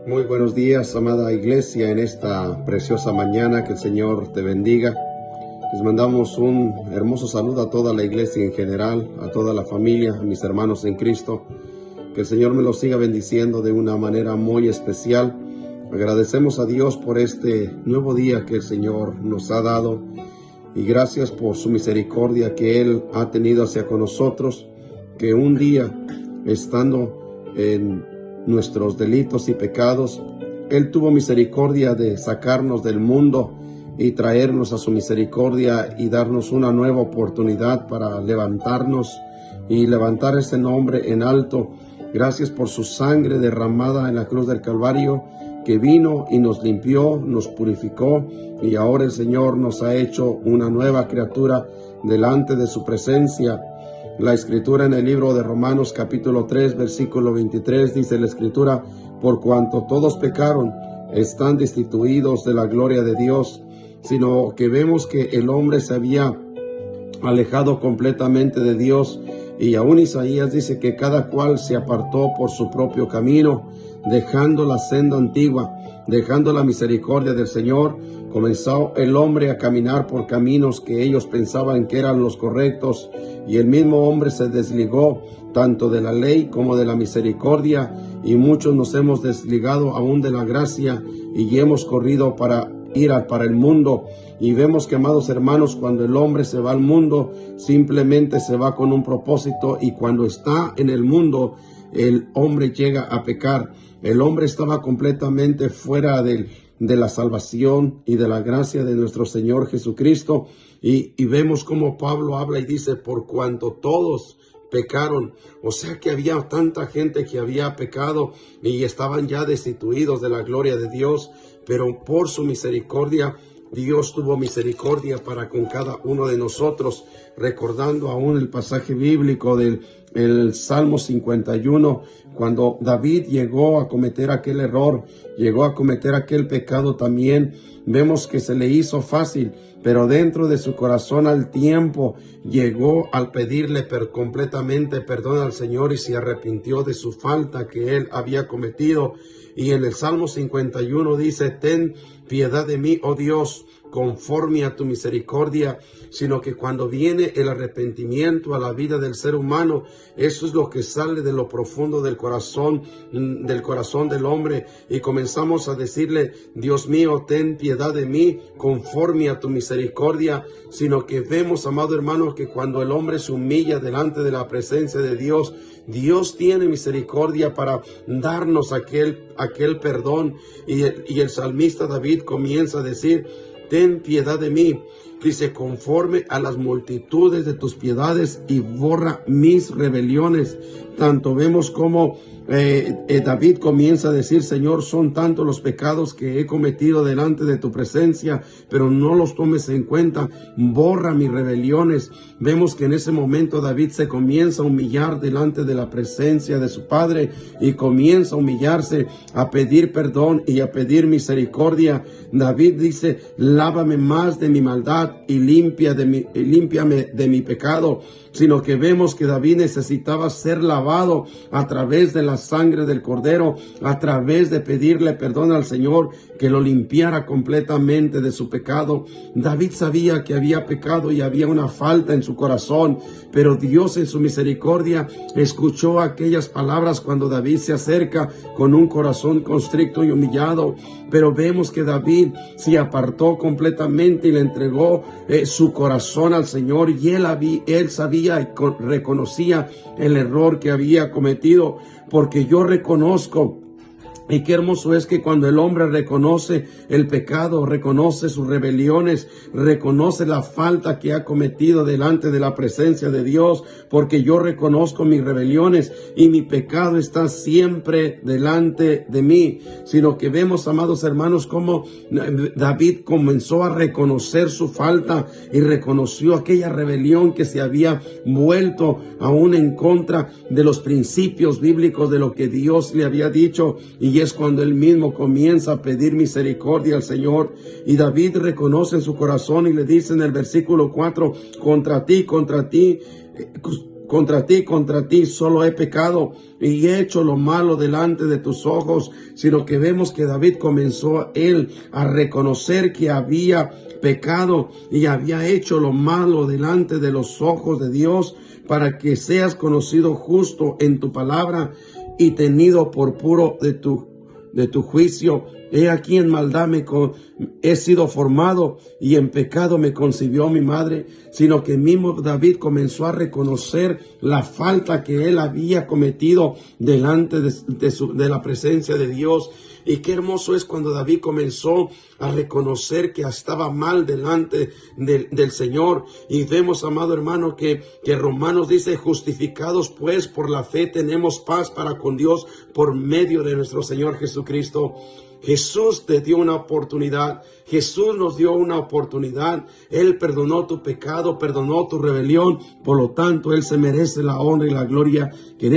Muy buenos días, amada iglesia, en esta preciosa mañana. Que el Señor te bendiga. Les mandamos un hermoso saludo a toda la iglesia en general, a toda la familia, a mis hermanos en Cristo. Que el Señor me los siga bendiciendo de una manera muy especial. Agradecemos a Dios por este nuevo día que el Señor nos ha dado, y gracias por su misericordia que Él ha tenido hacia con nosotros, que un día, estando en nuestros delitos y pecados, Él tuvo misericordia de sacarnos del mundo y traernos a su misericordia y darnos una nueva oportunidad para levantarnos y levantar ese nombre en alto. Gracias por su sangre derramada en la cruz del Calvario, que vino y nos limpió, nos purificó, y ahora el Señor nos ha hecho una nueva criatura delante de su presencia. La Escritura en el libro de Romanos capítulo 3 versículo 23 dice la Escritura: por cuanto todos pecaron, están destituidos de la gloria de Dios. Sino que vemos que el hombre se había alejado completamente de Dios, y aún Isaías dice que cada cual se apartó por su propio camino, dejando la senda antigua, dejando la misericordia del Señor. Comenzó el hombre a caminar por caminos que ellos pensaban que eran los correctos, y el mismo hombre se desligó tanto de la ley como de la misericordia, y muchos nos hemos desligado aún de la gracia y hemos corrido para ir para el mundo. Y vemos que, amados hermanos, cuando el hombre se va al mundo, simplemente se va con un propósito, y cuando está en el mundo, el hombre llega a pecar. El hombre estaba completamente fuera de la salvación y de la gracia de nuestro Señor Jesucristo. Y vemos como Pablo habla y dice: por cuanto todos pecaron. O sea que había tanta gente que había pecado y estaban ya destituidos de la gloria de Dios, pero por su misericordia, Dios tuvo misericordia para con cada uno de nosotros. Recordando aún el pasaje bíblico del Salmo 51, cuando David llegó a cometer aquel error, llegó a cometer aquel pecado también, vemos que se le hizo fácil, pero dentro de su corazón al tiempo llegó al pedirle completamente perdón al Señor, y se arrepintió de su falta que él había cometido. Y en el Salmo 51 dice: ten piedad de mí, oh Dios, conforme a tu misericordia. Sino que cuando viene el arrepentimiento a la vida del ser humano, eso es lo que sale de lo profundo del corazón del hombre, y comenzamos a decirle: Dios mío, ten piedad de mí, conforme a tu misericordia. Sino que vemos, amado hermano, que cuando el hombre se humilla delante de la presencia de Dios, Dios tiene misericordia para darnos aquel perdón. Y el salmista David comienza a decir: ten piedad de mí. Dice: conforme a las multitudes de tus piedades, y borra mis rebeliones. Tanto vemos como David comienza a decir: Señor, son tantos los pecados que he cometido delante de tu presencia, pero no los tomes en cuenta. Borra mis rebeliones. Vemos que en ese momento David se comienza a humillar delante de la presencia de su Padre, y comienza a humillarse, a pedir perdón y a pedir misericordia. David dice: lávame más de mi maldad y límpiame de mi pecado. Sino que vemos que David necesitaba ser lavado a través de la sangre del Cordero, a través de pedirle perdón al Señor, que lo limpiara completamente de su pecado. David sabía que había pecado y había una falta en su corazón, pero Dios en su misericordia escuchó aquellas palabras cuando David se acerca con un corazón constricto y humillado. Pero vemos que David se apartó completamente y le entregó su corazón al Señor, y él sabía y reconocía el error que había cometido. Porque yo reconozco, y qué hermoso es que cuando el hombre reconoce el pecado, reconoce sus rebeliones, reconoce la falta que ha cometido delante de la presencia de Dios, porque yo reconozco mis rebeliones y mi pecado está siempre delante de mí. Sino que vemos, amados hermanos, cómo David comenzó a reconocer su falta y reconoció aquella rebelión que se había vuelto aún en contra de los principios bíblicos de lo que Dios le había dicho. Y es cuando él mismo comienza a pedir misericordia al Señor. Y David reconoce en su corazón y le dice en el versículo 4: contra ti contra ti solo he pecado y he hecho lo malo delante de tus ojos, sino que vemos que David comenzó él a reconocer que había pecado y había hecho lo malo delante de los ojos de Dios, para que seas conocido justo en tu palabra y tenido por puro de tu juicio. He aquí en maldad he sido formado y en pecado me concibió mi madre. Sino que mismo David comenzó a reconocer la falta que él había cometido delante de la presencia de Dios. Y qué hermoso es cuando David comenzó a reconocer que estaba mal delante del Señor. Y vemos, amado hermano, que Romanos dice: justificados pues por la fe tenemos paz para con Dios por medio de nuestro Señor Jesucristo. Jesús te dio una oportunidad. Jesús nos dio una oportunidad. Él perdonó tu pecado, perdonó tu rebelión. Por lo tanto, Él se merece la honra y la gloria que en